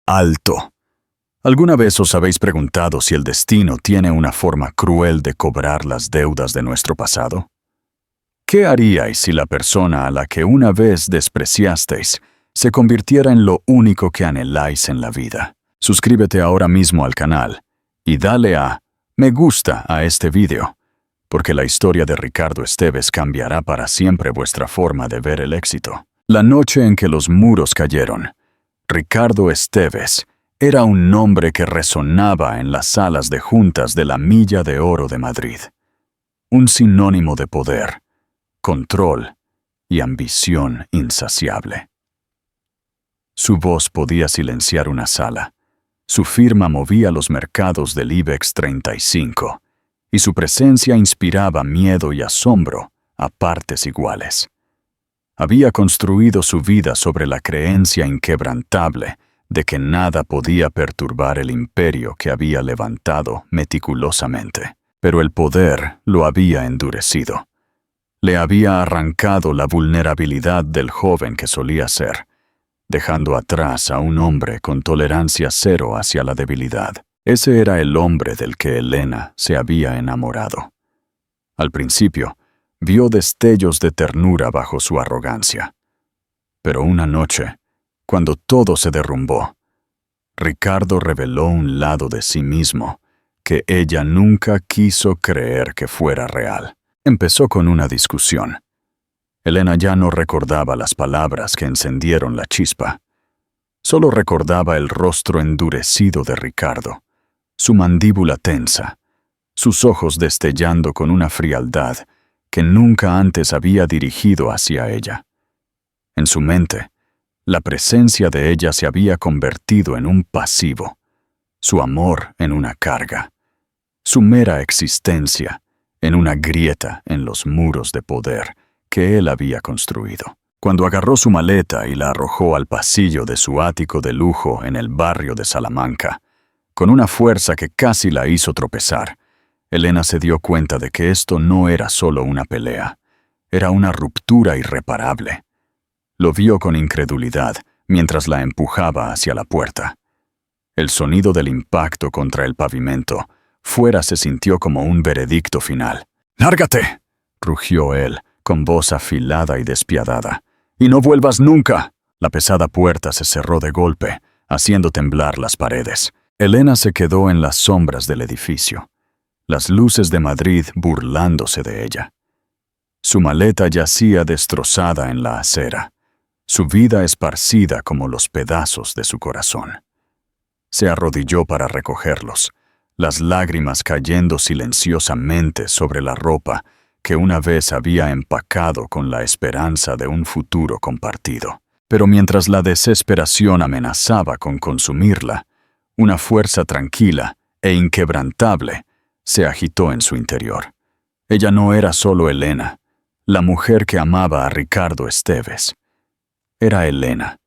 alto. ¿Alguna vez os habéis preguntado si el destino tiene una forma cruel de cobrar las deudas de nuestro pasado? ¿Qué haríais si la persona a la que una vez despreciasteis se convirtiera en lo único que anheláis en la vida? Suscríbete ahora mismo al canal y dale a me gusta a este vídeo, porque la historia de Ricardo Esteves cambiará para siempre vuestra forma de ver el éxito. La noche en que los muros cayeron, Ricardo Esteves era un nombre que resonaba en las salas de juntas de la Milla de Oro de Madrid. Un sinónimo de poder, control y ambición insaciable. Su voz podía silenciar una sala, su firma movía los mercados del IBEX 35 y su presencia inspiraba miedo y asombro a partes iguales. Había construido su vida sobre la creencia inquebrantable de que nada podía perturbar el imperio que había levantado meticulosamente. Pero el poder lo había endurecido. Le había arrancado la vulnerabilidad del joven que solía ser, dejando atrás a un hombre con tolerancia cero hacia la debilidad. Ese era el hombre del que Elena se había enamorado. Al principio, vio destellos de ternura bajo su arrogancia. Pero una noche, cuando todo se derrumbó, Ricardo reveló un lado de sí mismo que ella nunca quiso creer que fuera real. Empezó con una discusión. Elena ya no recordaba las palabras que encendieron la chispa. Solo recordaba el rostro endurecido de Ricardo, su mandíbula tensa, sus ojos destellando con una frialdad que nunca antes había dirigido hacia ella. En su mente, la presencia de ella se había convertido en un pasivo, su amor en una carga, su mera existencia en una grieta en los muros de poder que él había construido. Cuando agarró su maleta y la arrojó al pasillo de su ático de lujo en el barrio de Salamanca, con una fuerza que casi la hizo tropezar, Elena se dio cuenta de que esto no era solo una pelea, era una ruptura irreparable. Lo vio con incredulidad mientras la empujaba hacia la puerta. El sonido del impacto contra el pavimento fuera se sintió como un veredicto final. «¡Lárgate!», rugió él, con voz afilada y despiadada. «¡Y no vuelvas nunca!». La pesada puerta se cerró de golpe, haciendo temblar las paredes. Elena se quedó en las sombras del edificio, las luces de Madrid burlándose de ella. Su maleta yacía destrozada en la acera, su vida esparcida como los pedazos de su corazón. Se arrodilló para recogerlos, las lágrimas cayendo silenciosamente sobre la ropa que una vez había empacado con la esperanza de un futuro compartido. Pero mientras la desesperación amenazaba con consumirla, una fuerza tranquila e inquebrantable se agitó en su interior. Ella no era solo Elena, la mujer que amaba a Ricardo Esteves. Era Elena,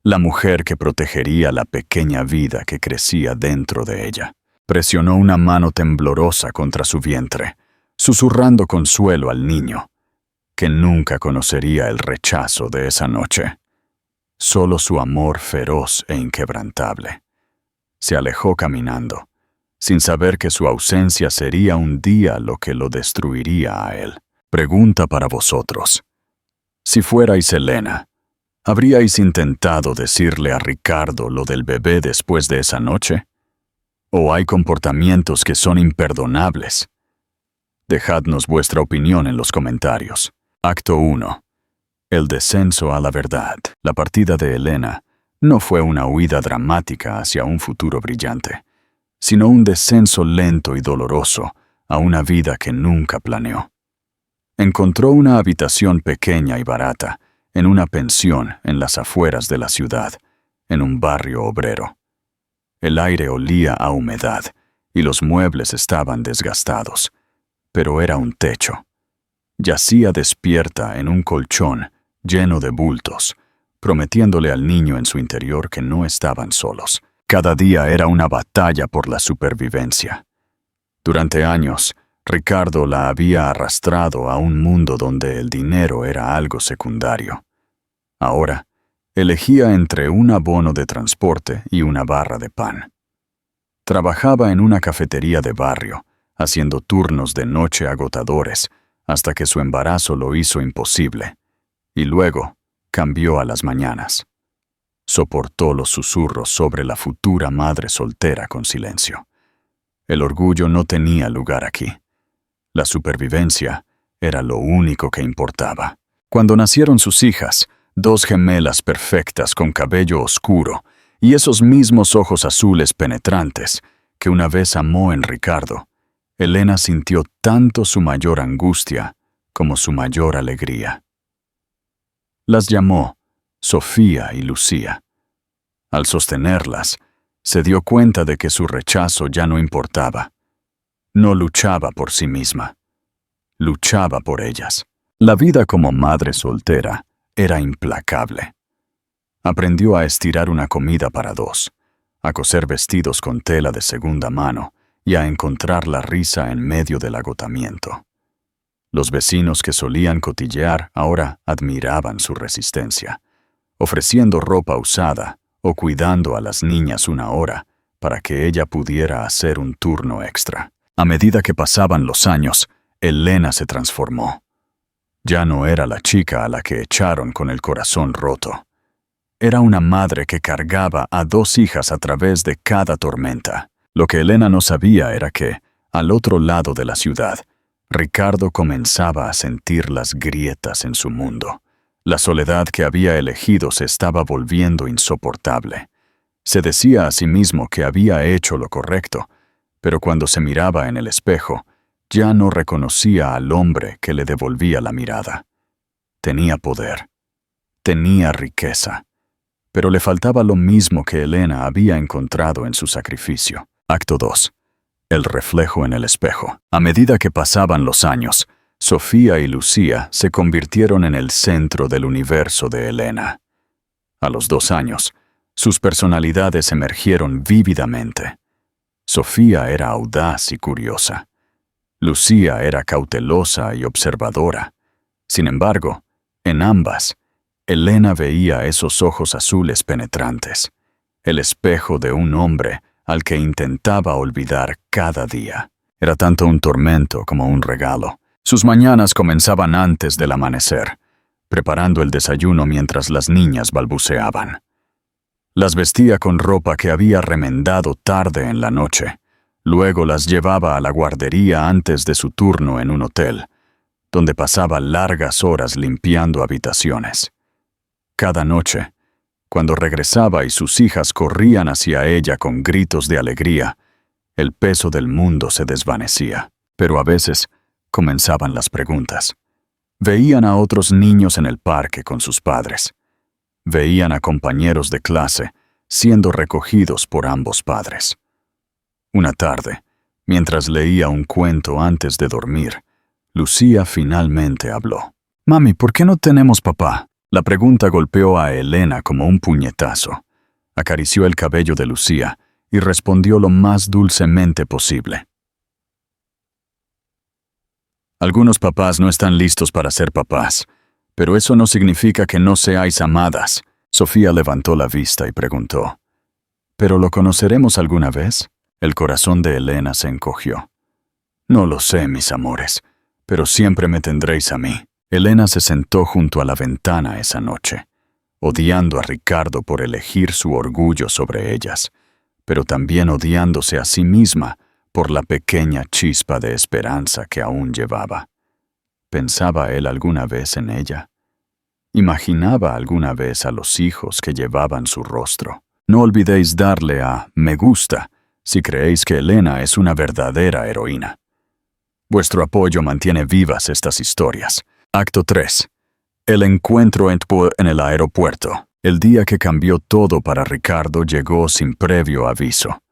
la mujer que protegería la pequeña vida que crecía dentro de ella. Presionó una mano temblorosa contra su vientre, susurrando consuelo al niño, que nunca conocería el rechazo de esa noche. Solo su amor feroz e inquebrantable. Se alejó caminando, sin saber que su ausencia sería un día lo que lo destruiría a él. Pregunta para vosotros. Si fuerais Elena, ¿habríais intentado decirle a Ricardo lo del bebé después de esa noche? ¿O hay comportamientos que son imperdonables? Dejadnos vuestra opinión en los comentarios. Acto 1. El descenso a la verdad. La partida de Elena no fue una huida dramática hacia un futuro brillante, sino un descenso lento y doloroso a una vida que nunca planeó. Encontró una habitación pequeña y barata en una pensión en las afueras de la ciudad, en un barrio obrero. El aire olía a humedad y los muebles estaban desgastados, pero era un techo. Yacía despierta en un colchón lleno de bultos, prometiéndole al niño en su interior que no estaban solos. Cada día era una batalla por la supervivencia. Durante años, Ricardo la había arrastrado a un mundo donde el dinero era algo secundario. Ahora, Elegía entre un abono de transporte y una barra de pan. Trabajaba en una cafetería de barrio, haciendo turnos de noche agotadores, hasta que su embarazo lo hizo imposible, y luego cambió a las mañanas. Soportó los susurros sobre la futura madre soltera con silencio. El orgullo no tenía lugar aquí. La supervivencia era lo único que importaba. Cuando nacieron sus hijas, 2 gemelas perfectas con cabello oscuro y esos mismos ojos azules penetrantes que una vez amó en Ricardo, Elena sintió tanto su mayor angustia como su mayor alegría. Las llamó Sofía y Lucía. Al sostenerlas, se dio cuenta de que su rechazo ya no importaba. No luchaba por sí misma. Luchaba por ellas. La vida como madre soltera era implacable. Aprendió a estirar una comida para 2, a coser vestidos con tela de segunda mano y a encontrar la risa en medio del agotamiento. Los vecinos que solían cotillear ahora admiraban su resistencia, ofreciendo ropa usada o cuidando a las niñas una hora para que ella pudiera hacer un turno extra. A medida que pasaban los años, Elena se transformó. Ya no era la chica a la que echaron con el corazón roto. Era una madre que cargaba a 2 hijas a través de cada tormenta. Lo que Elena no sabía era que, al otro lado de la ciudad, Ricardo comenzaba a sentir las grietas en su mundo. La soledad que había elegido se estaba volviendo insoportable. Se decía a sí mismo que había hecho lo correcto, pero cuando se miraba en el espejo, ya no reconocía al hombre que le devolvía la mirada. Tenía poder, tenía riqueza, pero le faltaba lo mismo que Elena había encontrado en su sacrificio. Acto 2. El reflejo en el espejo. A medida que pasaban los años, Sofía y Lucía se convirtieron en el centro del universo de Elena. A los 2 años, sus personalidades emergieron vívidamente. Sofía era audaz y curiosa. Lucía era cautelosa y observadora. Sin embargo, en ambas, Elena veía esos ojos azules penetrantes, el espejo de un hombre al que intentaba olvidar cada día. Era tanto un tormento como un regalo. Sus mañanas comenzaban antes del amanecer, preparando el desayuno mientras las niñas balbuceaban. Las vestía con ropa que había remendado tarde en la noche. Luego las llevaba a la guardería antes de su turno en un hotel, donde pasaba largas horas limpiando habitaciones. Cada noche, cuando regresaba y sus hijas corrían hacia ella con gritos de alegría, el peso del mundo se desvanecía. Pero a veces comenzaban las preguntas. Veían a otros niños en el parque con sus padres. Veían a compañeros de clase siendo recogidos por ambos padres. Una tarde, mientras leía un cuento antes de dormir, Lucía finalmente habló. «Mami, ¿por qué no tenemos papá?» La pregunta golpeó a Elena como un puñetazo. Acarició el cabello de Lucía y respondió lo más dulcemente posible. Algunos papás no están listos para ser papás, pero eso no significa que no seáis amadas. Sofía levantó la vista y preguntó, ¿pero lo conoceremos alguna vez? El corazón de Elena se encogió. No lo sé, mis amores, pero siempre me tendréis a mí. Elena se sentó junto a la ventana esa noche, odiando a Ricardo por elegir su orgullo sobre ellas, pero también odiándose a sí misma por la pequeña chispa de esperanza que aún llevaba. ¿Pensaba él alguna vez en ella? ¿Imaginaba alguna vez a los hijos que llevaban su rostro? No olvidéis darle a me gusta si creéis que Elena es una verdadera heroína. Vuestro apoyo mantiene vivas estas historias. Acto 3. El encuentro en el aeropuerto. El día que cambió todo para Ricardo llegó sin previo aviso.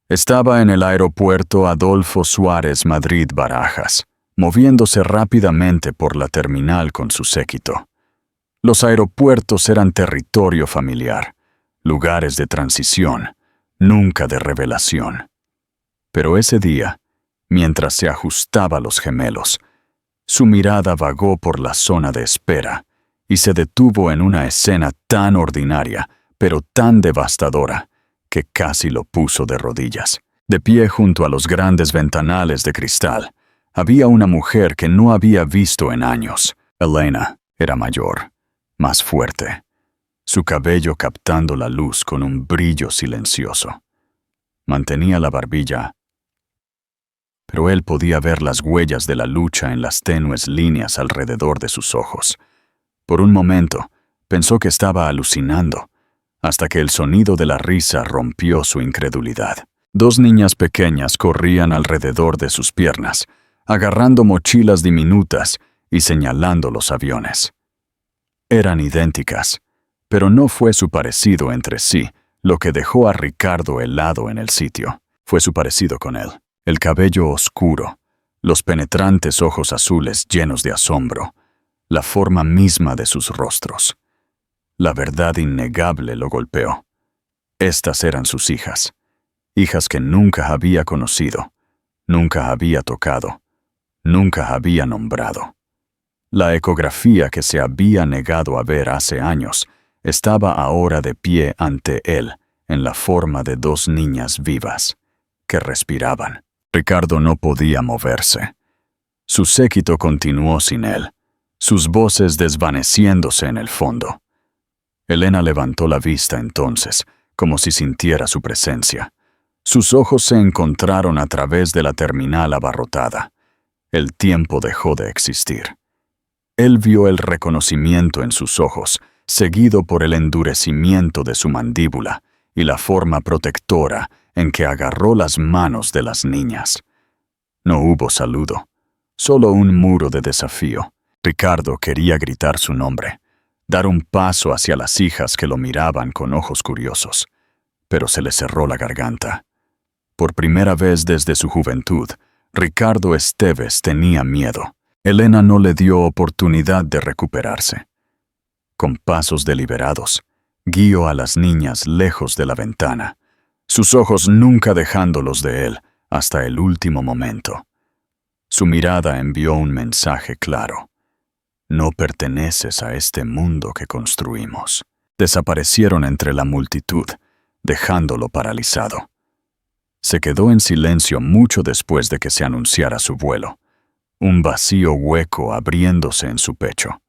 Estaba en el aeropuerto Adolfo Suárez Madrid-Barajas, moviéndose rápidamente por la terminal con su séquito. Los aeropuertos eran territorio familiar, lugares de transición, nunca de revelación. Pero ese día, mientras se ajustaba los gemelos, su mirada vagó por la zona de espera y se detuvo en una escena tan ordinaria, pero tan devastadora, que casi lo puso de rodillas. De pie junto a los grandes ventanales de cristal, había una mujer que no había visto en años. Elena era mayor, más fuerte, su cabello captando la luz con un brillo silencioso. Mantenía la barbilla, pero él podía ver las huellas de la lucha en las tenues líneas alrededor de sus ojos. Por un momento, pensó que estaba alucinando, hasta que el sonido de la risa rompió su incredulidad. Dos niñas pequeñas corrían alrededor de sus piernas, agarrando mochilas diminutas y señalando los aviones. Eran idénticas, pero no fue su parecido entre sí lo que dejó a Ricardo helado en el sitio. Fue su parecido con él. El cabello oscuro, los penetrantes ojos azules llenos de asombro, la forma misma de sus rostros. La verdad innegable lo golpeó. Estas eran sus hijas, hijas que nunca había conocido, nunca había tocado, nunca había nombrado. La ecografía que se había negado a ver hace años estaba ahora de pie ante él en la forma de dos niñas vivas, que respiraban. Ricardo no podía moverse. Su séquito continuó sin él, sus voces desvaneciéndose en el fondo. Elena levantó la vista entonces, como si sintiera su presencia. Sus ojos se encontraron a través de la terminal abarrotada. El tiempo dejó de existir. Él vio el reconocimiento en sus ojos, seguido por el endurecimiento de su mandíbula y la forma protectora en que agarró las manos de las niñas. No hubo saludo, solo un muro de desafío. Ricardo quería gritar su nombre, dar un paso hacia las hijas que lo miraban con ojos curiosos, pero se le cerró la garganta. Por primera vez desde su juventud, Ricardo Esteves tenía miedo. Elena no le dio oportunidad de recuperarse. Con pasos deliberados, guió a las niñas lejos de la ventana, sus ojos nunca dejándolos de él hasta el último momento. Su mirada envió un mensaje claro. No perteneces a este mundo que construimos. Desaparecieron entre la multitud, dejándolo paralizado. Se quedó en silencio mucho después de que se anunciara su vuelo, un vacío hueco abriéndose en su pecho.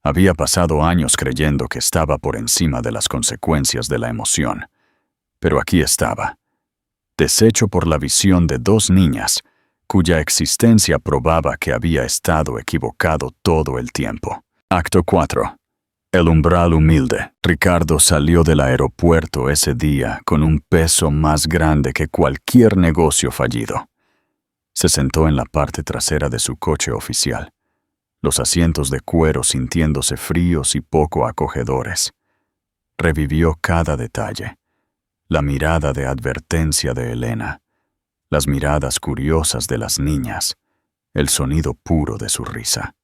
Había pasado años creyendo que estaba por encima de las consecuencias de la emoción, pero aquí estaba, deshecho por la visión de dos niñas, cuya existencia probaba que había estado equivocado todo el tiempo. Acto 4. El umbral humilde. Ricardo salió del aeropuerto ese día con un peso más grande que cualquier negocio fallido. Se sentó en la parte trasera de su coche oficial, los asientos de cuero sintiéndose fríos y poco acogedores. Revivió cada detalle, la mirada de advertencia de Elena, las miradas curiosas de las niñas, el sonido puro de su risa.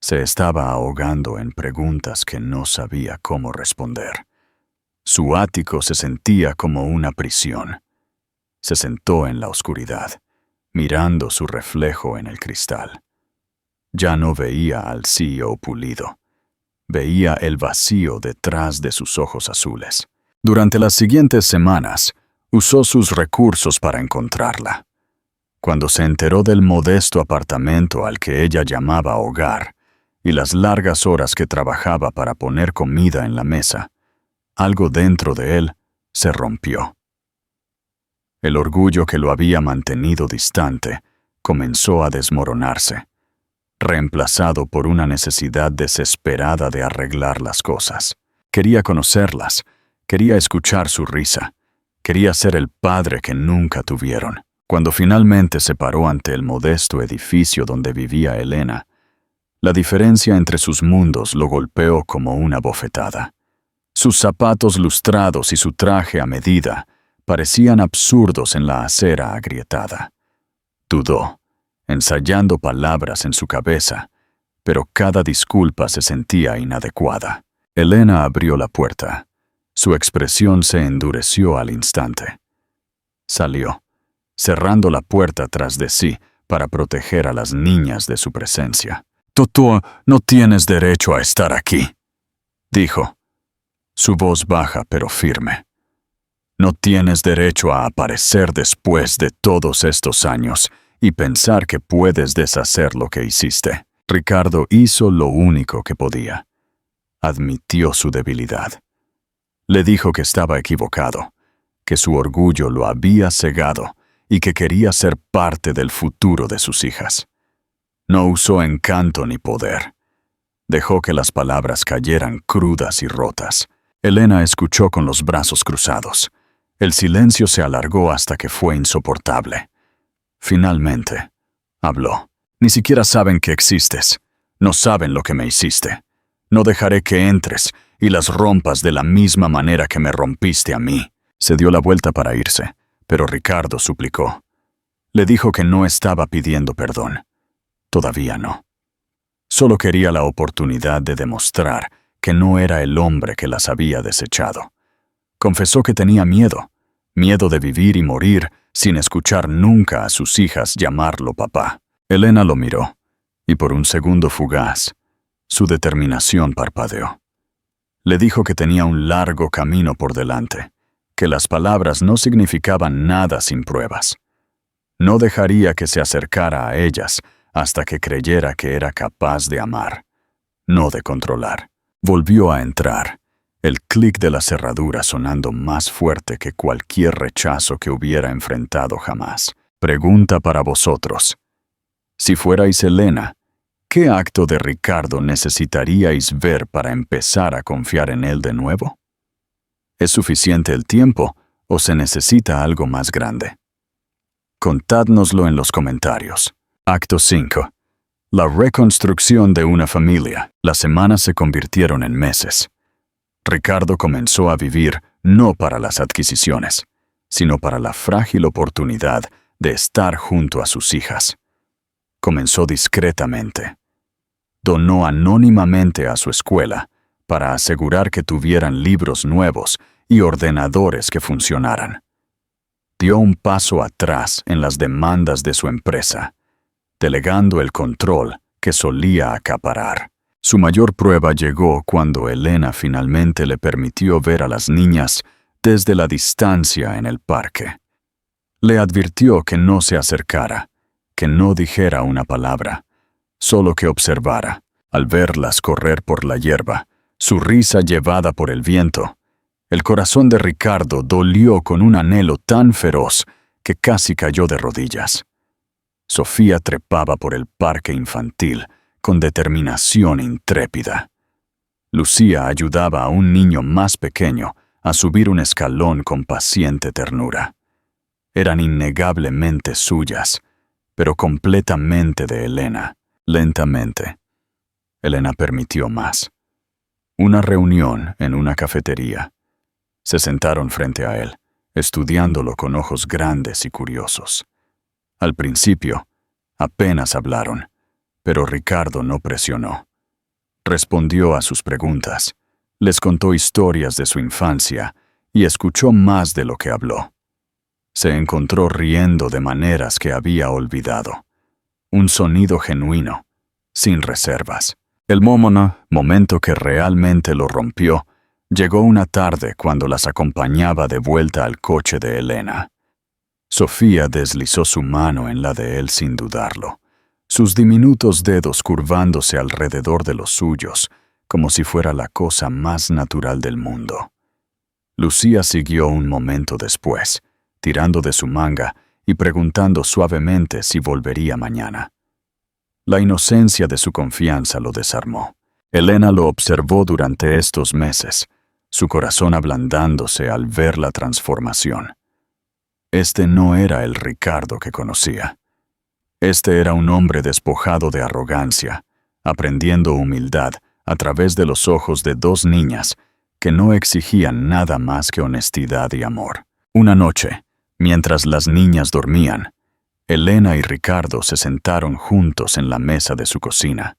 Se estaba ahogando en preguntas que no sabía cómo responder. Su ático se sentía como una prisión. Se sentó en la oscuridad, mirando su reflejo en el cristal. Ya no veía al CEO pulido. Veía el vacío detrás de sus ojos azules. Durante las siguientes semanas, usó sus recursos para encontrarla. Cuando se enteró del modesto apartamento al que ella llamaba hogar y las largas horas que trabajaba para poner comida en la mesa, algo dentro de él se rompió. El orgullo que lo había mantenido distante comenzó a desmoronarse, reemplazado por una necesidad desesperada de arreglar las cosas. Quería conocerlas, quería escuchar su risa, quería ser el padre que nunca tuvieron. Cuando finalmente se paró ante el modesto edificio donde vivía Elena, la diferencia entre sus mundos lo golpeó como una bofetada. Sus zapatos lustrados y su traje a medida parecían absurdos en la acera agrietada. Dudó, ensayando palabras en su cabeza, pero cada disculpa se sentía inadecuada. Elena abrió la puerta. Su expresión se endureció al instante. Salió, cerrando la puerta tras de sí para proteger a las niñas de su presencia. «Tú no tienes derecho a estar aquí», dijo, su voz baja pero firme. «No tienes derecho a aparecer después de todos estos años y pensar que puedes deshacer lo que hiciste». Ricardo hizo lo único que podía. Admitió su debilidad. Le dijo que estaba equivocado, que su orgullo lo había cegado y que quería ser parte del futuro de sus hijas. No usó encanto ni poder. Dejó que las palabras cayeran crudas y rotas. Elena escuchó con los brazos cruzados. El silencio se alargó hasta que fue insoportable. Finalmente, habló. «Ni siquiera saben que existes. No saben lo que me hiciste. No dejaré que entres y las rompas de la misma manera que me rompiste a mí». Se dio la vuelta para irse, pero Ricardo suplicó. Le dijo que no estaba pidiendo perdón. Todavía no. Solo quería la oportunidad de demostrar que no era el hombre que las había desechado. Confesó que tenía miedo de vivir y morir sin escuchar nunca a sus hijas llamarlo papá. Elena lo miró, y por un segundo fugaz, su determinación parpadeó. Le dijo que tenía un largo camino por delante, que las palabras no significaban nada sin pruebas. No dejaría que se acercara a ellas hasta que creyera que era capaz de amar, no de controlar. Volvió a entrar, el clic de la cerradura sonando más fuerte que cualquier rechazo que hubiera enfrentado jamás. Pregunta para vosotros. Si fuerais Elena, ¿qué acto de Ricardo necesitaríais ver para empezar a confiar en él de nuevo? ¿Es suficiente el tiempo o se necesita algo más grande? Contádnoslo en los comentarios. Acto 5. La reconstrucción de una familia. Las semanas se convirtieron en meses. Ricardo comenzó a vivir no para las adquisiciones, sino para la frágil oportunidad de estar junto a sus hijas. Comenzó discretamente. Donó anónimamente a su escuela para asegurar que tuvieran libros nuevos y ordenadores que funcionaran. Dio un paso atrás en las demandas de su empresa, delegando el control que solía acaparar. Su mayor prueba llegó cuando Elena finalmente le permitió ver a las niñas desde la distancia en el parque. Le advirtió que no se acercara, que no dijera una palabra, solo que observara. Al verlas correr por la hierba, su risa llevada por el viento, el corazón de Ricardo dolió con un anhelo tan feroz que casi cayó de rodillas. Sofía trepaba por el parque infantil con determinación intrépida. Lucía ayudaba a un niño más pequeño a subir un escalón con paciente ternura. Eran innegablemente suyas, pero completamente de Elena. Lentamente, Elena permitió más. Una reunión en una cafetería. Se sentaron frente a él, estudiándolo con ojos grandes y curiosos. Al principio, apenas hablaron, pero Ricardo no presionó. Respondió a sus preguntas, les contó historias de su infancia y escuchó más de lo que habló. Se encontró riendo de maneras que había olvidado. Un sonido genuino, sin reservas. El momento que realmente lo rompió, llegó una tarde cuando las acompañaba de vuelta al coche de Elena. Sofía deslizó su mano en la de él sin dudarlo, sus diminutos dedos curvándose alrededor de los suyos, como si fuera la cosa más natural del mundo. Lucía siguió un momento después, tirando de su manga y preguntando suavemente si volvería mañana. La inocencia de su confianza lo desarmó. Elena lo observó durante estos meses, su corazón ablandándose al ver la transformación. Este no era el Ricardo que conocía. Este era un hombre despojado de arrogancia, aprendiendo humildad a través de los ojos de dos niñas que no exigían nada más que honestidad y amor. Una noche, mientras las niñas dormían, Elena y Ricardo se sentaron juntos en la mesa de su cocina.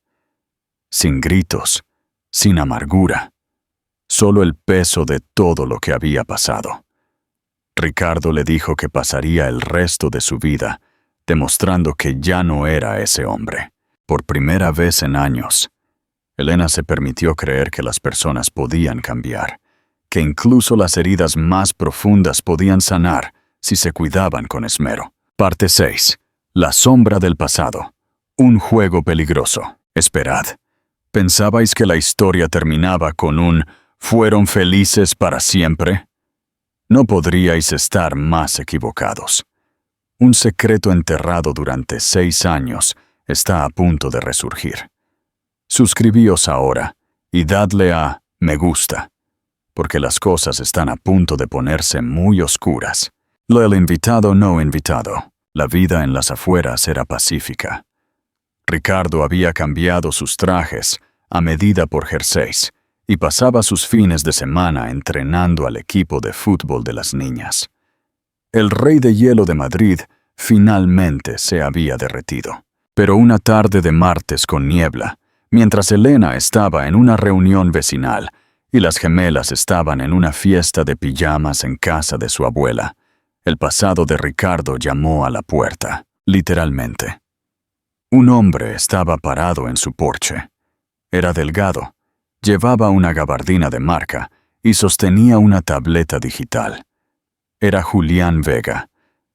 Sin gritos, sin amargura, solo el peso de todo lo que había pasado. Ricardo le dijo que pasaría el resto de su vida demostrando que ya no era ese hombre. Por primera vez en años, Elena se permitió creer que las personas podían cambiar, que incluso las heridas más profundas podían sanar si se cuidaban con esmero. Parte 6. La sombra del pasado. Un juego peligroso. Esperad. ¿Pensabais que la historia terminaba con un «fueron felices para siempre»? No podríais estar más equivocados. Un secreto enterrado durante 6 años está a punto de resurgir. Suscribíos ahora y dadle a me gusta, porque las cosas están a punto de ponerse muy oscuras. Lo del invitado no invitado. La vida en las afueras era pacífica. Ricardo había cambiado sus trajes a medida por jerseys y pasaba sus fines de semana entrenando al equipo de fútbol de las niñas. El Rey de Hielo de Madrid finalmente se había derretido. Pero una tarde de martes con niebla, mientras Elena estaba en una reunión vecinal y las gemelas estaban en una fiesta de pijamas en casa de su abuela, el pasado de Ricardo llamó a la puerta, literalmente. Un hombre estaba parado en su porche. Era delgado, llevaba una gabardina de marca y sostenía una tableta digital. Era Julián Vega,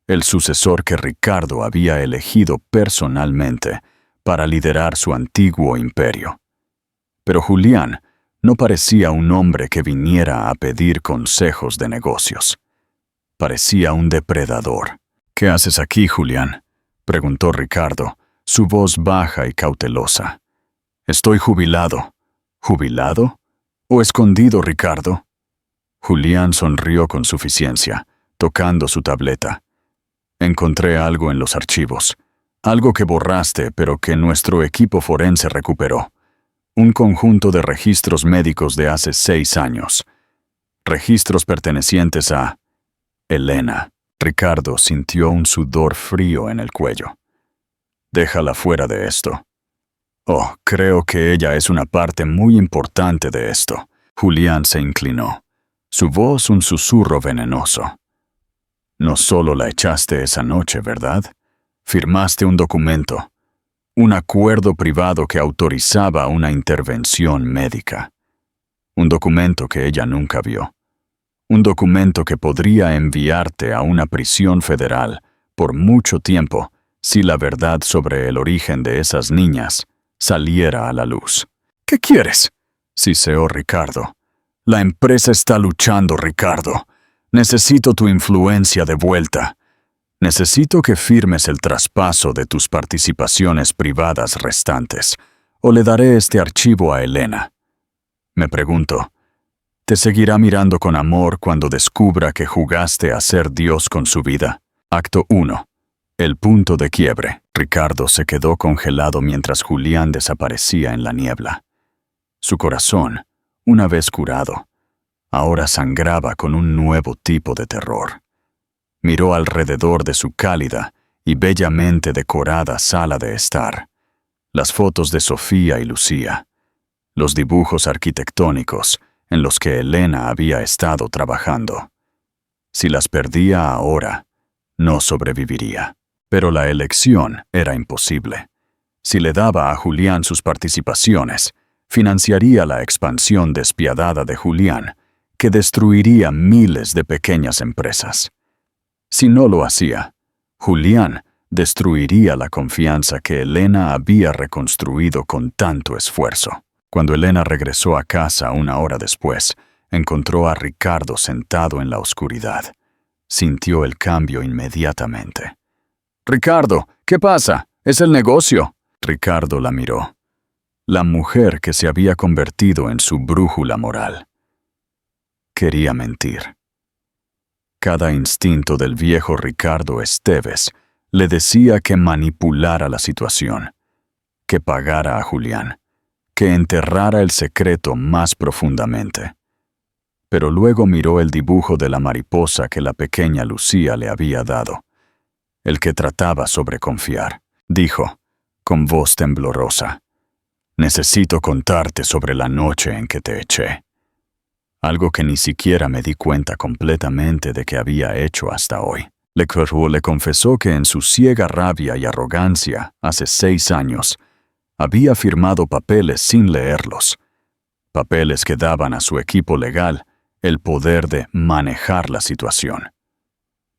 el sucesor que Ricardo había elegido personalmente para liderar su antiguo imperio. Pero Julián no parecía un hombre que viniera a pedir consejos de negocios. Parecía un depredador. «¿Qué haces aquí, Julián?», preguntó Ricardo, su voz baja y cautelosa. «Estoy jubilado». «¿Jubilado? ¿O escondido, Ricardo?». Julián sonrió con suficiencia, tocando su tableta. «Encontré algo en los archivos. Algo que borraste, pero que nuestro equipo forense recuperó. Un conjunto de registros médicos de hace 6 años. Registros pertenecientes a Elena». Ricardo sintió un sudor frío en el cuello. «Déjala fuera de esto». «Oh, creo que ella es una parte muy importante de esto». Julián se inclinó, su voz un susurro venenoso. «No solo la echaste esa noche, ¿verdad? Firmaste un documento, un acuerdo privado que autorizaba una intervención médica. Un documento que ella nunca vio. Un documento que podría enviarte a una prisión federal por mucho tiempo si la verdad sobre el origen de esas niñas saliera a la luz». «¿Qué quieres?», siseó Ricardo. «La empresa está luchando, Ricardo. Necesito tu influencia de vuelta. Necesito que firmes el traspaso de tus participaciones privadas restantes, o le daré este archivo a Elena». Me pregunto, ¿te seguirá mirando con amor cuando descubra que jugaste a ser Dios con su vida? Acto 1. El punto de quiebre. Ricardo se quedó congelado mientras Julián desaparecía en la niebla. Su corazón, una vez curado, ahora sangraba con un nuevo tipo de terror. Miró alrededor de su cálida y bellamente decorada sala de estar. Las fotos de Sofía y Lucía. Los dibujos arquitectónicos en los que Elena había estado trabajando. Si las perdía ahora, no sobreviviría. Pero la elección era imposible. Si le daba a Julián sus participaciones, financiaría la expansión despiadada de Julián, que destruiría miles de pequeñas empresas. Si no lo hacía, Julián destruiría la confianza que Elena había reconstruido con tanto esfuerzo. Cuando Elena regresó a casa 1 hora después, encontró a Ricardo sentado en la oscuridad. Sintió el cambio inmediatamente. «Ricardo, ¿qué pasa? ¿Es el negocio?» Ricardo la miró. La mujer que se había convertido en su brújula moral. Quería mentir. Cada instinto del viejo Ricardo Esteves le decía que manipulara la situación, que pagara a Julián, que enterrara el secreto más profundamente. Pero luego miró el dibujo de la mariposa que la pequeña Lucía le había dado, el que trataba sobre confiar. Dijo, con voz temblorosa, «Necesito contarte sobre la noche en que te eché». Algo que ni siquiera me di cuenta completamente de que había hecho hasta hoy. Le confesó que en su ciega rabia y arrogancia, hace 6 años, Había firmado papeles sin leerlos, papeles que daban a su equipo legal el poder de manejar la situación.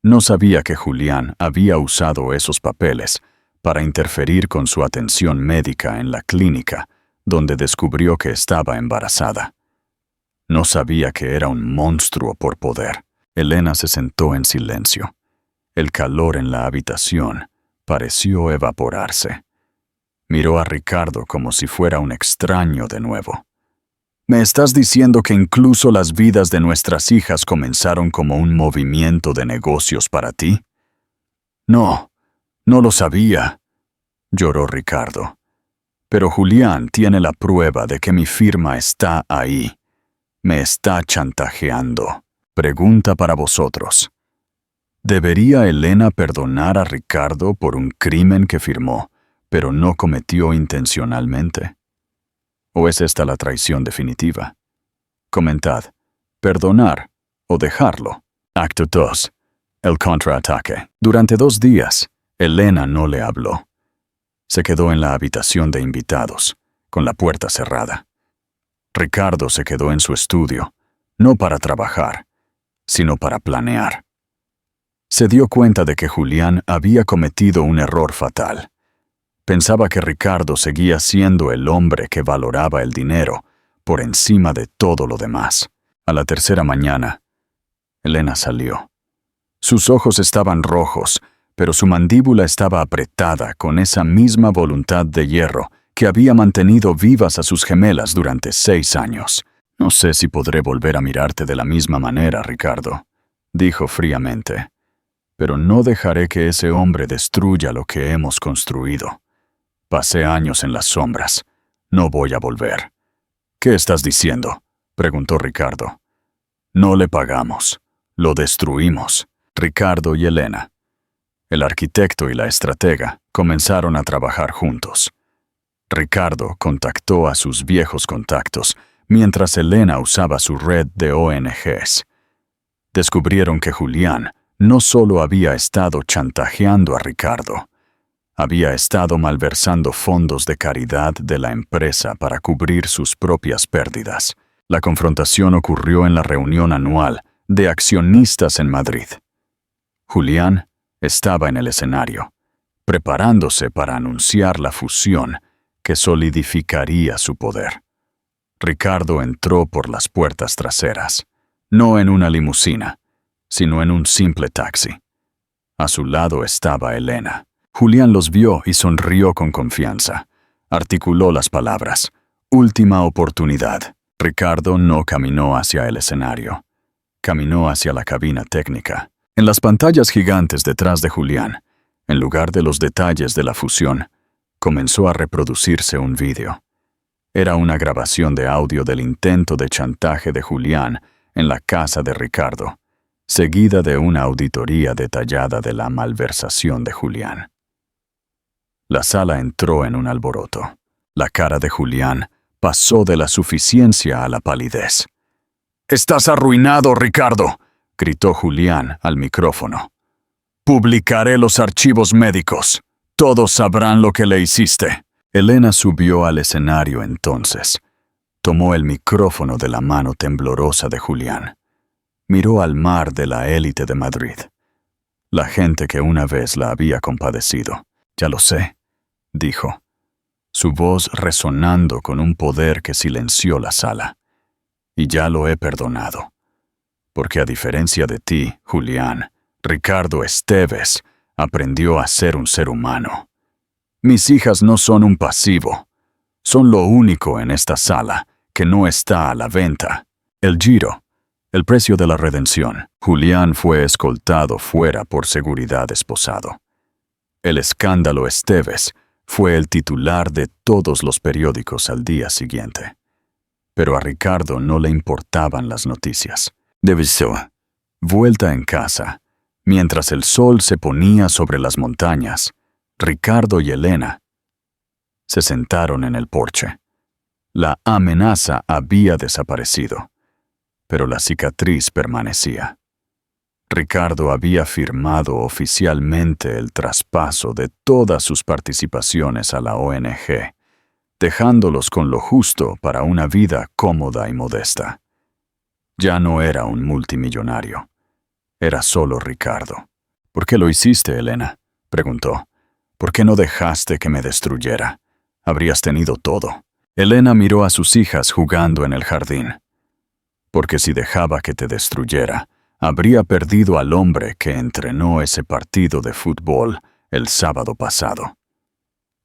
No sabía que Julián había usado esos papeles para interferir con su atención médica en la clínica, donde descubrió que estaba embarazada. No sabía que era un monstruo por poder. Elena se sentó en silencio. El calor en la habitación pareció evaporarse. Miró a Ricardo como si fuera un extraño de nuevo. ¿Me estás diciendo que incluso las vidas de nuestras hijas comenzaron como un movimiento de negocios para ti? No, no lo sabía, lloró Ricardo. Pero Julián tiene la prueba de que mi firma está ahí. Me está chantajeando. Pregunta para vosotros. ¿Debería Elena perdonar a Ricardo por un crimen que firmó, pero no cometió intencionalmente? ¿O es esta la traición definitiva? Comentad, perdonar o dejarlo. Acto 2. El contraataque. Durante 2 días, Elena no le habló. Se quedó en la habitación de invitados, con la puerta cerrada. Ricardo se quedó en su estudio, no para trabajar, sino para planear. Se dio cuenta de que Julián había cometido un error fatal. Pensaba que Ricardo seguía siendo el hombre que valoraba el dinero por encima de todo lo demás. A la tercera mañana, Elena salió. Sus ojos estaban rojos, pero su mandíbula estaba apretada con esa misma voluntad de hierro que había mantenido vivas a sus gemelas durante 6 años. No sé si podré volver a mirarte de la misma manera, Ricardo, dijo fríamente. Pero no dejaré que ese hombre destruya lo que hemos construido. Pasé años en las sombras. No voy a volver. ¿Qué estás diciendo?, preguntó Ricardo. No le pagamos. Lo destruimos. Ricardo y Elena, el arquitecto y la estratega, comenzaron a trabajar juntos. Ricardo contactó a sus viejos contactos, mientras Elena usaba su red de ONGs. Descubrieron que Julián no solo había estado chantajeando a Ricardo, había estado malversando fondos de caridad de la empresa para cubrir sus propias pérdidas. La confrontación ocurrió en la reunión anual de accionistas en Madrid. Julián estaba en el escenario, preparándose para anunciar la fusión que solidificaría su poder. Ricardo entró por las puertas traseras, no en una limusina, sino en un simple taxi. A su lado estaba Elena. Julián los vio y sonrió con confianza. Articuló las palabras: última oportunidad. Ricardo no caminó hacia el escenario. Caminó hacia la cabina técnica. En las pantallas gigantes detrás de Julián, en lugar de los detalles de la fusión, comenzó a reproducirse un vídeo. Era una grabación de audio del intento de chantaje de Julián en la casa de Ricardo, seguida de una auditoría detallada de la malversación de Julián. La sala entró en un alboroto. La cara de Julián pasó de la suficiencia a la palidez. «¡Estás arruinado, Ricardo!», gritó Julián al micrófono. «Publicaré los archivos médicos. Todos sabrán lo que le hiciste». Elena subió al escenario entonces. Tomó el micrófono de la mano temblorosa de Julián. Miró al mar de la élite de Madrid. La gente que una vez la había compadecido. «Ya lo sé», dijo, su voz resonando con un poder que silenció la sala. «Y ya lo he perdonado. Porque a diferencia de ti, Julián, Ricardo Esteves aprendió a ser un ser humano. Mis hijas no son un pasivo. Son lo único en esta sala que no está a la venta. El giro, el precio de la redención». Julián fue escoltado fuera por seguridad esposado. El escándalo Esteves fue el titular de todos los periódicos al día siguiente. Pero a Ricardo no le importaban las noticias. Devisó, vuelta en casa, mientras el sol se ponía sobre las montañas, Ricardo y Elena se sentaron en el porche. La amenaza había desaparecido, pero la cicatriz permanecía. Ricardo había firmado oficialmente el traspaso de todas sus participaciones a la ONG, dejándolos con lo justo para una vida cómoda y modesta. Ya no era un multimillonario. Era solo Ricardo. ¿Por qué lo hiciste, Elena?, preguntó. ¿Por qué no dejaste que me destruyera? Habrías tenido todo. Elena miró a sus hijas jugando en el jardín. Porque si dejaba que te destruyera, habría perdido al hombre que entrenó ese partido de fútbol el sábado pasado.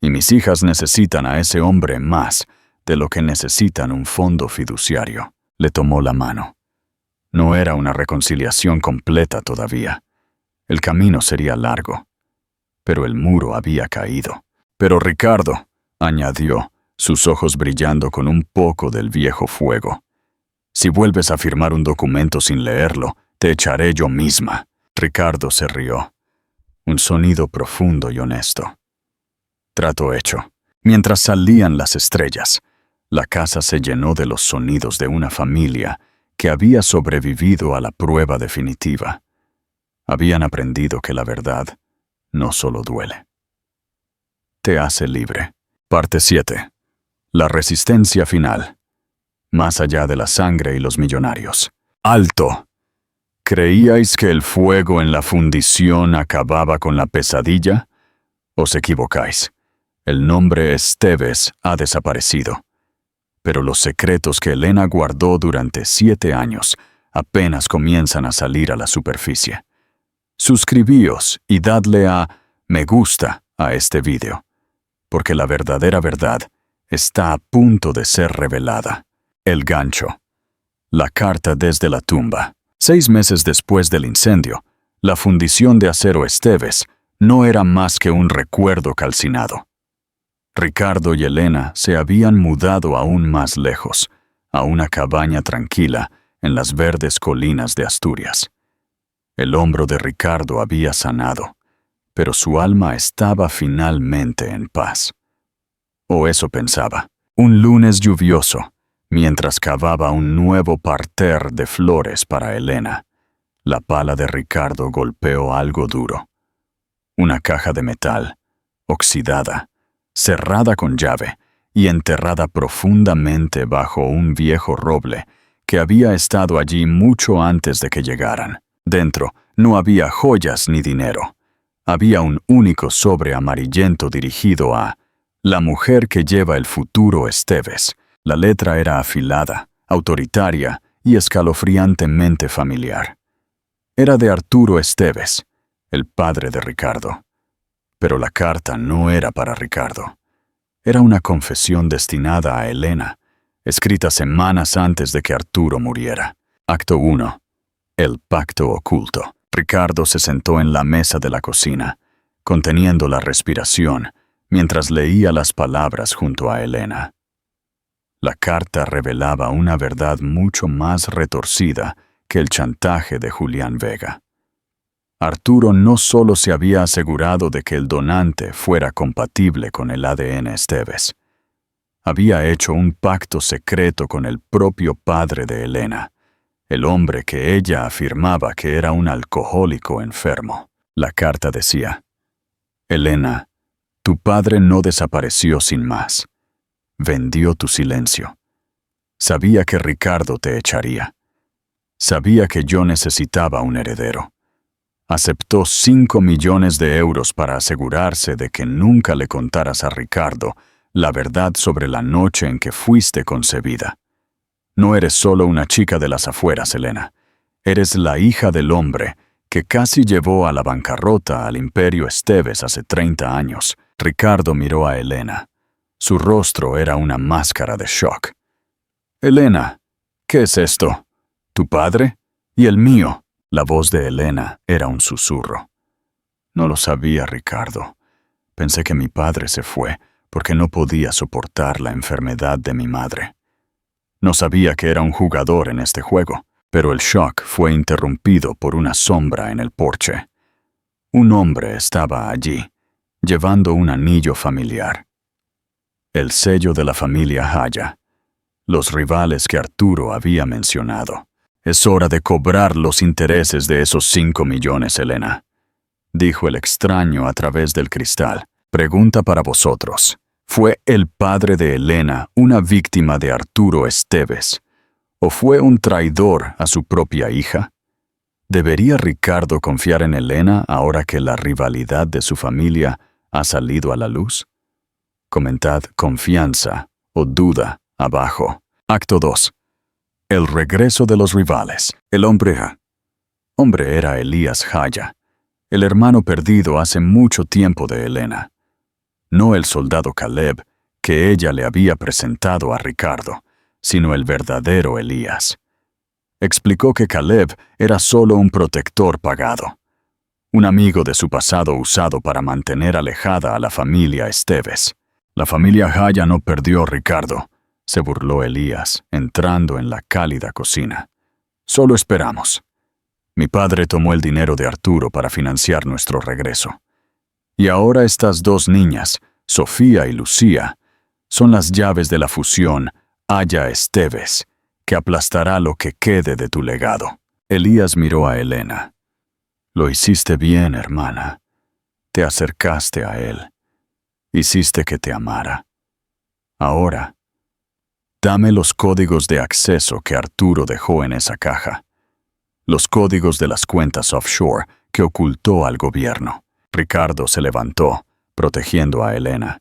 Y mis hijas necesitan a ese hombre más de lo que necesitan un fondo fiduciario. Le tomó la mano. No era una reconciliación completa todavía. El camino sería largo. Pero el muro había caído. Pero Ricardo, añadió, sus ojos brillando con un poco del viejo fuego. Si vuelves a firmar un documento sin leerlo, te echaré yo misma. Ricardo se rió. Un sonido profundo y honesto. Trato hecho. Mientras salían las estrellas, la casa se llenó de los sonidos de una familia que había sobrevivido a la prueba definitiva. Habían aprendido que la verdad no solo duele. Te hace libre. Parte 7. La resistencia final. Más allá de la sangre y los millonarios. ¡Alto! ¿Creíais que el fuego en la fundición acababa con la pesadilla? Os equivocáis. El nombre Esteves ha desaparecido. Pero los secretos que Elena guardó durante 7 años apenas comienzan a salir a la superficie. Suscribíos y dadle a me gusta a este vídeo, porque la verdadera verdad está a punto de ser revelada. El gancho. La carta desde la tumba. 6 meses después del incendio, la fundición de acero Esteves no era más que un recuerdo calcinado. Ricardo y Elena se habían mudado aún más lejos, a una cabaña tranquila en las verdes colinas de Asturias. El hombro de Ricardo había sanado, pero su alma estaba finalmente en paz. O eso pensaba. Un lunes lluvioso, mientras cavaba un nuevo parterre de flores para Elena, la pala de Ricardo golpeó algo duro. Una caja de metal, oxidada, cerrada con llave y enterrada profundamente bajo un viejo roble que había estado allí mucho antes de que llegaran. Dentro no había joyas ni dinero. Había un único sobre amarillento dirigido a la mujer que lleva el futuro Esteves. La letra era afilada, autoritaria y escalofriantemente familiar. Era de Arturo Esteves, el padre de Ricardo. Pero la carta no era para Ricardo. Era una confesión destinada a Elena, escrita semanas antes de que Arturo muriera. Acto 1. El pacto oculto. Ricardo se sentó en la mesa de la cocina, conteniendo la respiración, mientras leía las palabras junto a Elena. La carta revelaba una verdad mucho más retorcida que el chantaje de Julián Vega. Arturo no solo se había asegurado de que el donante fuera compatible con el ADN Esteves, había hecho un pacto secreto con el propio padre de Elena, el hombre que ella afirmaba que era un alcohólico enfermo. La carta decía: Elena, tu padre no desapareció sin más. Vendió tu silencio. Sabía que Ricardo te echaría. Sabía que yo necesitaba un heredero. Aceptó 5 millones de euros para asegurarse de que nunca le contaras a Ricardo la verdad sobre la noche en que fuiste concebida. No eres solo una chica de las afueras, Elena. Eres la hija del hombre que casi llevó a la bancarrota al imperio Esteves hace 30 años. Ricardo miró a Elena. Su rostro era una máscara de shock. Elena, ¿qué es esto? ¿Tu padre? ¿Y el mío? La voz de Elena era un susurro. No lo sabía, Ricardo. Pensé que mi padre se fue porque no podía soportar la enfermedad de mi madre. No sabía que era un jugador en este juego, pero el shock fue interrumpido por una sombra en el porche. Un hombre estaba allí, llevando un anillo familiar. El sello de la familia Haya. Los rivales que Arturo había mencionado. Es hora de cobrar los intereses de esos 5 millones, Elena, dijo el extraño a través del cristal. Pregunta para vosotros. ¿Fue el padre de Elena una víctima de Arturo Esteves? ¿O fue un traidor a su propia hija? ¿Debería Ricardo confiar en Elena ahora que la rivalidad de su familia ha salido a la luz? Comentad confianza o duda abajo. Acto 2. El regreso de los rivales. El hombre era Elías Jaya, el hermano perdido hace mucho tiempo de Elena. No el soldado Caleb que ella le había presentado a Ricardo, sino el verdadero Elías. Explicó que Caleb era solo un protector pagado, un amigo de su pasado usado para mantener alejada a la familia Esteves. La familia Jaya no perdió a Ricardo, se burló Elías, entrando en la cálida cocina. Solo esperamos. Mi padre tomó el dinero de Arturo para financiar nuestro regreso. Y ahora estas dos niñas, Sofía y Lucía, son las llaves de la fusión Haya-Esteves, que aplastará lo que quede de tu legado. Elías miró a Elena. Lo hiciste bien, hermana. Te acercaste a él. Hiciste que te amara. Ahora, dame los códigos de acceso que Arturo dejó en esa caja. Los códigos de las cuentas offshore que ocultó al gobierno. Ricardo se levantó, protegiendo a Elena.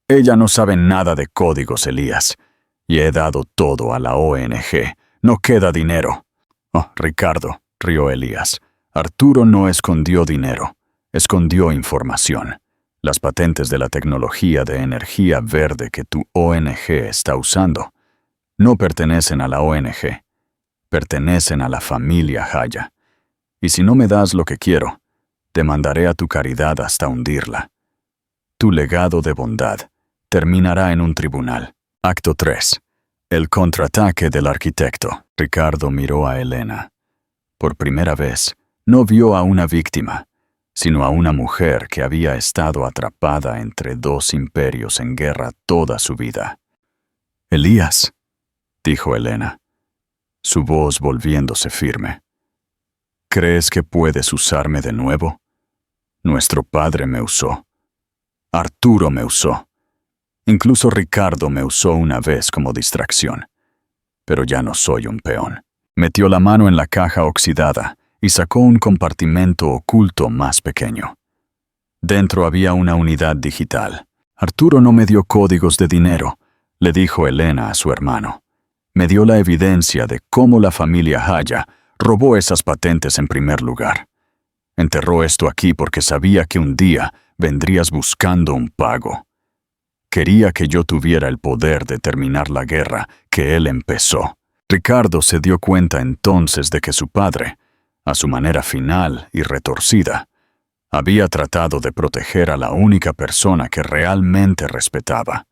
Ella no sabe nada de códigos, Elías. Y he dado todo a la ONG. No queda dinero. Oh, Ricardo, rió Elías. Arturo no escondió dinero. Escondió información. Las patentes de la tecnología de energía verde que tu ONG está usando no pertenecen a la ONG. Pertenecen a la familia Jaya. Y si no me das lo que quiero, te mandaré a tu caridad hasta hundirla. Tu legado de bondad terminará en un tribunal. Acto 3. El contraataque del arquitecto. Ricardo miró a Elena. Por primera vez, no vio a una víctima, sino a una mujer que había estado atrapada entre dos imperios en guerra toda su vida. Elías, dijo Elena, su voz volviéndose firme. ¿Crees que puedes usarme de nuevo? Nuestro padre me usó. Arturo me usó. Incluso Ricardo me usó una vez como distracción. Pero ya no soy un peón. Metió la mano en la caja oxidada y sacó un compartimento oculto más pequeño. Dentro había una unidad digital. Arturo no me dio códigos de dinero, le dijo Elena a su hermano. Me dio la evidencia de cómo la familia Jaya robó esas patentes en primer lugar. Enterró esto aquí porque sabía que un día vendrías buscando un pago. Quería que yo tuviera el poder de terminar la guerra que él empezó. Ricardo se dio cuenta entonces de que su padre, a su manera final y retorcida, había tratado de proteger a la única persona que realmente respetaba,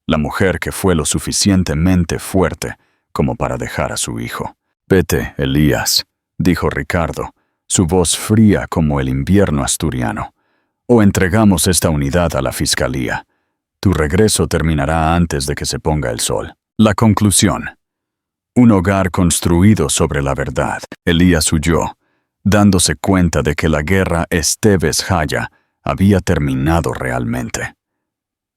la mujer que fue lo suficientemente fuerte como para dejar a su hijo. Vete, Elías, dijo Ricardo, su voz fría como el invierno asturiano, o entregamos esta unidad a la fiscalía. Tu regreso terminará antes de que se ponga el sol. La conclusión. Un hogar construido sobre la verdad. Elías huyó, dándose cuenta de que la guerra Esteves-Jaya había terminado realmente.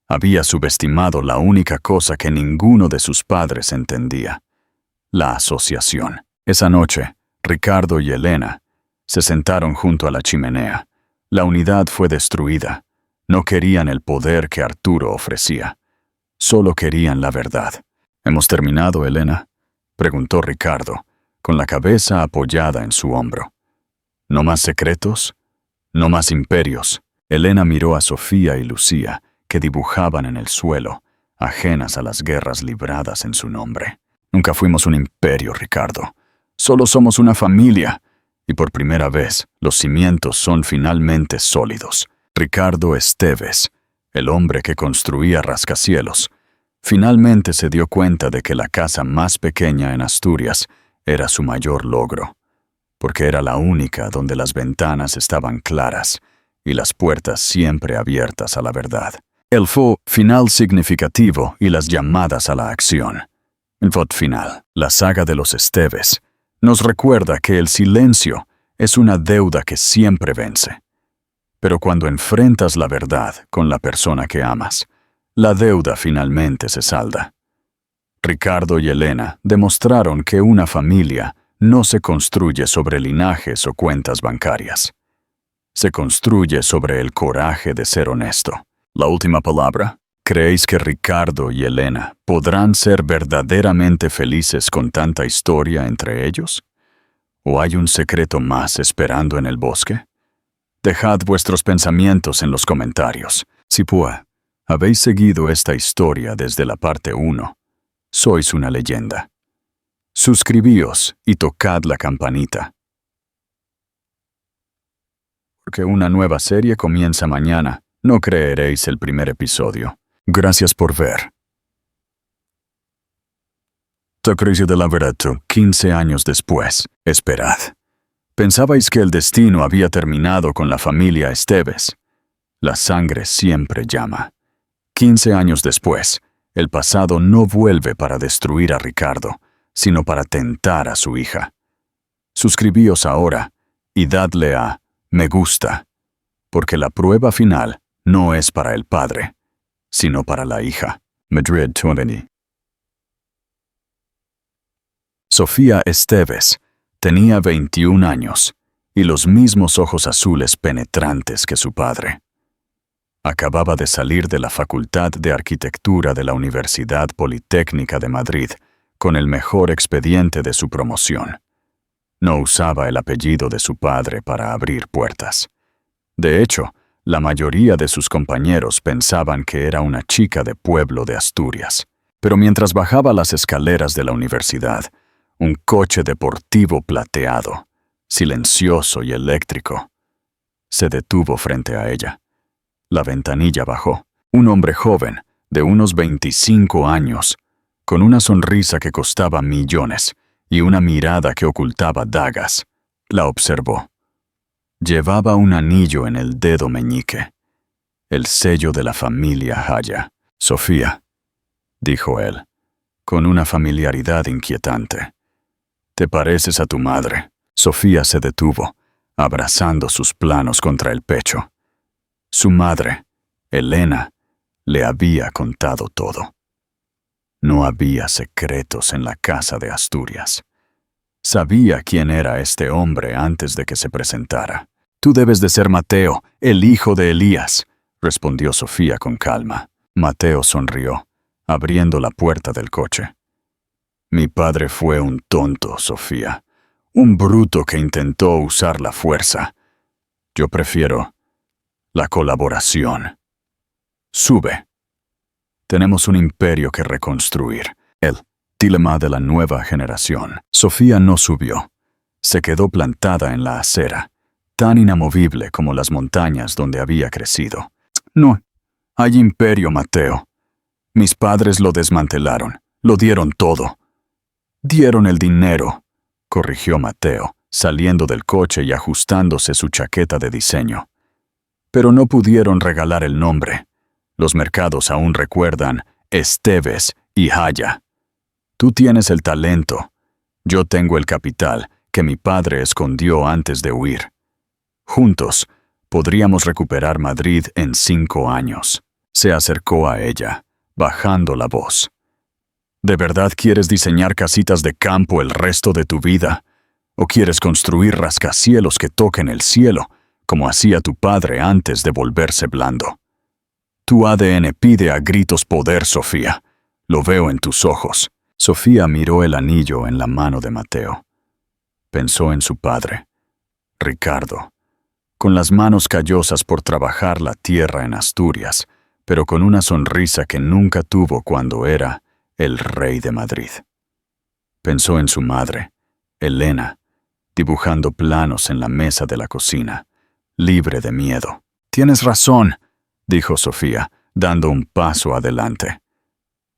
Había subestimado la única cosa que ninguno de sus padres entendía: la asociación. Esa noche, Ricardo y Elena se sentaron junto a la chimenea. La unidad fue destruida. No querían el poder que Arturo ofrecía. Solo querían la verdad. ¿Hemos terminado, Elena?, preguntó Ricardo, con la cabeza apoyada en su hombro. ¿No más secretos? ¿No más imperios? Elena miró a Sofía y Lucía, que dibujaban en el suelo, ajenas a las guerras libradas en su nombre. Nunca fuimos un imperio, Ricardo. Solo somos una familia. Y por primera vez, los cimientos son finalmente sólidos. Ricardo Esteves, el hombre que construía rascacielos, finalmente se dio cuenta de que la casa más pequeña en Asturias era su mayor logro, porque era la única donde las ventanas estaban claras y las puertas siempre abiertas a la verdad. El final significativo y las llamadas a la acción. El final, la saga de los Esteves, nos recuerda que el silencio es una deuda que siempre vence. Pero cuando enfrentas la verdad con la persona que amas, La deuda finalmente se salda. Ricardo y Elena demostraron que una familia no se construye sobre linajes o cuentas bancarias. Se construye sobre el coraje de ser honesto. La última palabra. ¿Creéis que Ricardo y Elena podrán ser verdaderamente felices con tanta historia entre ellos? ¿O hay un secreto más esperando en el bosque? Dejad vuestros pensamientos en los comentarios. Si pues, habéis seguido esta historia desde la parte 1, sois una leyenda. Suscribíos y tocad la campanita. Porque una nueva serie comienza mañana. No creeréis el primer episodio. Gracias por ver. La crisis de Lavareto, 15 años después. Esperad. ¿Pensabais que el destino había terminado con la familia Esteves? La sangre siempre llama. 15 años después, el pasado no vuelve para destruir a Ricardo, sino para tentar a su hija. Suscribíos ahora y dadle a me gusta, porque la prueba final no es para el padre, sino para la hija. Madrid 20. Sofía Esteves tenía 21 años y los mismos ojos azules penetrantes que su padre. Acababa de salir de la Facultad de Arquitectura de la Universidad Politécnica de Madrid con el mejor expediente de su promoción. No usaba el apellido de su padre para abrir puertas. De hecho, la mayoría de sus compañeros pensaban que era una chica de pueblo de Asturias. Pero mientras bajaba las escaleras de la universidad, un coche deportivo plateado, silencioso y eléctrico, se detuvo frente a ella. La ventanilla bajó. Un hombre joven, de unos 25 años, con una sonrisa que costaba millones y una mirada que ocultaba dagas, la observó. Llevaba un anillo en el dedo meñique, el sello de la familia Haya. Sofía, dijo él, con una familiaridad inquietante. ¿Te pareces a tu madre? Sofía se detuvo, abrazando sus planos contra el pecho. Su madre, Elena, le había contado todo. No había secretos en la casa de Asturias. Sabía quién era este hombre antes de que se presentara. Tú debes de ser Mateo, el hijo de Elías, respondió Sofía con calma. Mateo sonrió, abriendo la puerta del coche. Mi padre fue un tonto, Sofía, un bruto que intentó usar la fuerza. Yo prefiero la colaboración. Sube. Tenemos un imperio que reconstruir. El dilema de la nueva generación. Sofía no subió. Se quedó plantada en la acera, tan inamovible como las montañas donde había crecido. No, hay imperio, Mateo. Mis padres lo desmantelaron, lo dieron todo. Dieron el dinero, corrigió Mateo, saliendo del coche y ajustándose su chaqueta de diseño. Pero no pudieron regalar el nombre. Los mercados aún recuerdan Esteves y Haya. Tú tienes el talento. Yo tengo el capital que mi padre escondió antes de huir. Juntos, podríamos recuperar Madrid en 5 años. Se acercó a ella, bajando la voz. ¿De verdad quieres diseñar casitas de campo el resto de tu vida? ¿O quieres construir rascacielos que toquen el cielo, como hacía tu padre antes de volverse blando? Tu ADN pide a gritos poder, Sofía. Lo veo en tus ojos. Sofía miró el anillo en la mano de Mateo. Pensó en su padre, Ricardo, con las manos callosas por trabajar la tierra en Asturias, pero con una sonrisa que nunca tuvo cuando era el rey de Madrid. Pensó en su madre, Elena, dibujando planos en la mesa de la cocina, libre de miedo. Tienes razón, dijo Sofía, dando un paso adelante.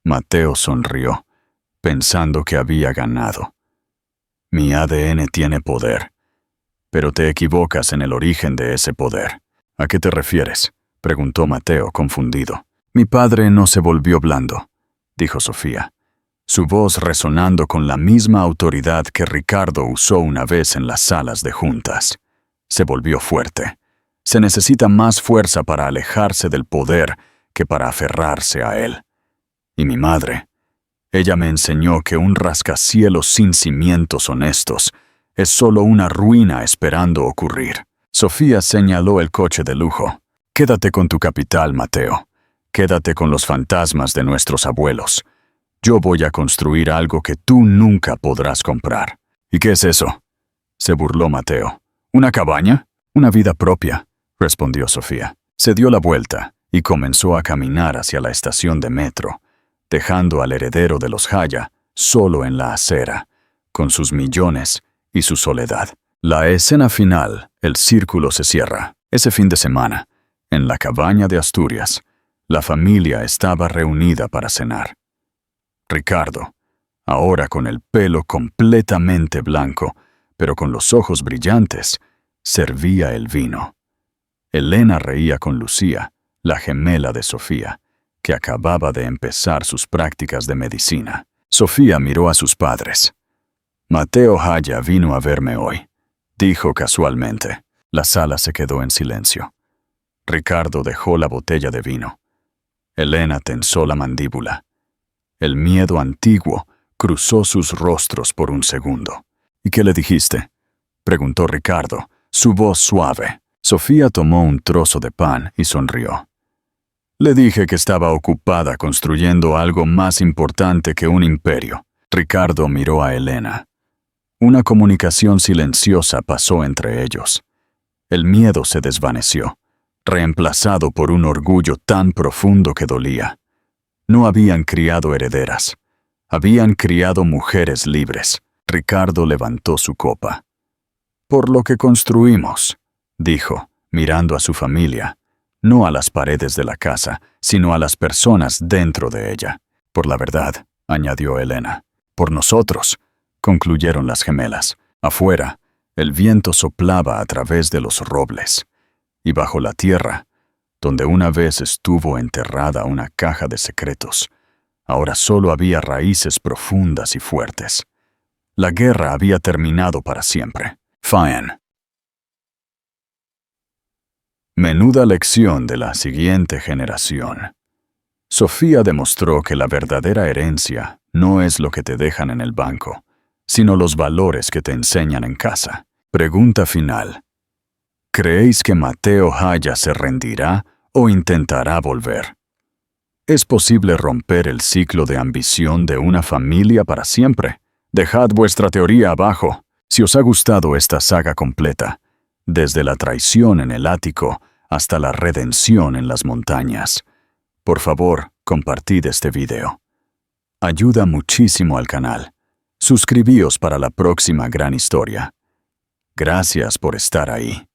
Mateo sonrió, pensando que había ganado. Mi ADN tiene poder, pero te equivocas en el origen de ese poder. ¿A qué te refieres?, preguntó Mateo, confundido. Mi padre no se volvió blando, dijo Sofía, su voz resonando con la misma autoridad que Ricardo usó una vez en las salas de juntas. Se volvió fuerte. Se necesita más fuerza para alejarse del poder que para aferrarse a él. Y mi madre, ella me enseñó que un rascacielos sin cimientos honestos es solo una ruina esperando ocurrir. Sofía señaló el coche de lujo. Quédate con tu capital, Mateo. Quédate con los fantasmas de nuestros abuelos. Yo voy a construir algo que tú nunca podrás comprar. ¿Y qué es eso?, se burló Mateo. ¿Una cabaña? Una vida propia, respondió Sofía. Se dio la vuelta y comenzó a caminar hacia la estación de metro, dejando al heredero de los Haya solo en la acera, con sus millones y su soledad. La escena final, el círculo se cierra. Ese fin de semana, en la cabaña de Asturias, la familia estaba reunida para cenar. Ricardo, ahora con el pelo completamente blanco, pero con los ojos brillantes, servía el vino. Elena reía con Lucía, la gemela de Sofía, que acababa de empezar sus prácticas de medicina. Sofía miró a sus padres. Mateo Haya vino a verme hoy, dijo casualmente. La sala se quedó en silencio. Ricardo dejó la botella de vino. Elena tensó la mandíbula. El miedo antiguo cruzó sus rostros por un segundo. ¿Y qué le dijiste?, preguntó Ricardo, su voz suave. Sofía tomó un trozo de pan y sonrió. Le dije que estaba ocupada construyendo algo más importante que un imperio. Ricardo miró a Elena. Una comunicación silenciosa pasó entre ellos. El miedo se desvaneció, reemplazado por un orgullo tan profundo que dolía. No habían criado herederas. Habían criado mujeres libres. Ricardo levantó su copa. Por lo que construimos, dijo, mirando a su familia, no a las paredes de la casa, sino a las personas dentro de ella. Por la verdad, añadió Elena. Por nosotros, concluyeron las gemelas. Afuera, el viento soplaba a través de los robles, y bajo la tierra, donde una vez estuvo enterrada una caja de secretos, ahora solo había raíces profundas y fuertes. La guerra había terminado para siempre. Fin. Menuda lección de la siguiente generación. Sofía demostró que la verdadera herencia no es lo que te dejan en el banco, sino los valores que te enseñan en casa. Pregunta final. ¿Creéis que Mateo Haya se rendirá o intentará volver? ¿Es posible romper el ciclo de ambición de una familia para siempre? Dejad vuestra teoría abajo. Si os ha gustado esta saga completa, desde la traición en el ático hasta la redención en las montañas, por favor, compartid este video. Ayuda muchísimo al canal. Suscribíos para la próxima gran historia. Gracias por estar ahí.